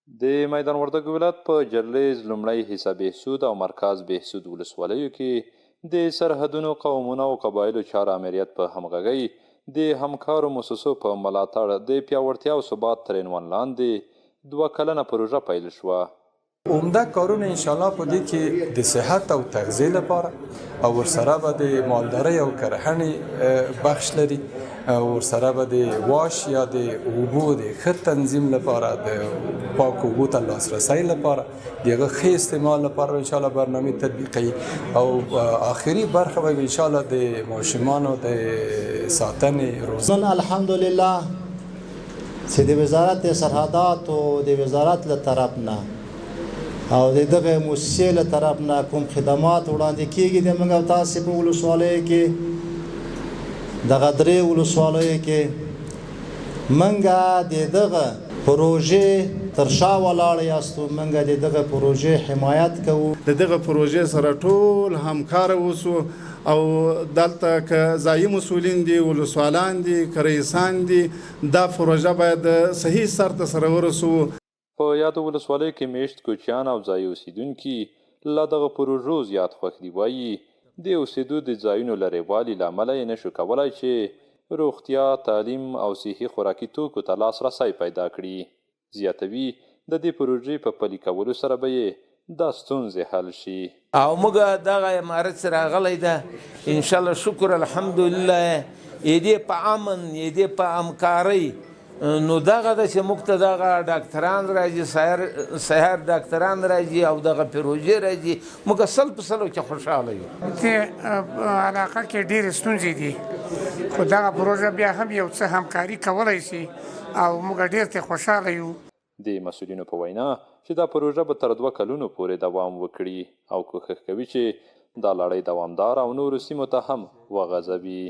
د میدان وردګو ولایت په جرلیز لومړی حصه بهسود او مرکز بهسود ولسوالیو کې د سرحدونو قومونو او قبایلو چارو امریت په همغږۍ د همکارو مؤسسو په ملاتړ د پیاوړتیا او ثبات تر عنوان لاندې 2 کلنه پروژه پیل شوه. عمده کارونه انشاءالله په دې کې د صحت او تغذیې لپاره او ورسره به د مالدارۍ او کرهڼې بخش لري، ورسره به د واش یا د اوبو د ښه تنظیم لپاره، د پاکو اوبو ته لاسرسی لپاره، د هغه ښه استعمال لپاره انشاءالله برنامه تطبیقوي او آخري برخه به انشاءالله د ماشومانو د ساتنې روزنه. الحمدلله چې د وزارت سرحدات او د وزارت له طرف نه او د دغه مؤسسې له طرف نه کوم خدمات وړاندې کیږي د موږ او تاسو په ولسوالیو کې دغه درې ولسوالیو کې موږ د دغه پروژې تر شا ولاړ یاستو، موږ د دغه پروژې حمایت کوو. د دغه پروژې سره ټول همکار اوسو او دلته که ځایي مسؤلین دي، ولسوالان دي، که رئیسان دي، دا پروژه باید صحیح سر ته سره ورسوو. په یادو ولسوالیو کې میشت کوچیان او ځایي اوسیدونکي له دغه پروژو زیات خوښ دي. وایي د اوسېدو د ځایونو لرې والي له امله یې نشو کولی چې روغتیا، تعلیم او صحي خوراکي توکو ته لاسرسی پیدا کړي. زیاتوي د دې پروژې په پلي کولو سره به یې دا ستونزې حل شي. او موږ دغه امارت سره راغلی ده، انشاءالله شکر الحمدلله یې په امن یې په همکارۍ نو دغه ده چې موږ ته دغه ډاکټران راځي، سهار ډاکټران راځي او دغه پروژې راځي، موږ 100% کې خوشحاله یو. دې علاقه کې ډېرې ستونزې دي، خو دغه پروژه بیا هم یو څه همکاري کولی شي او موږ ډېر ترې خوشحاله یو. د مسؤلینو په وینا چې دا پروژه به تر 2 کلونو پورې دوام وکړي او کوښښ کوي چې دا لړۍ دوامدار او نورو سیمو ته هم وغځوي.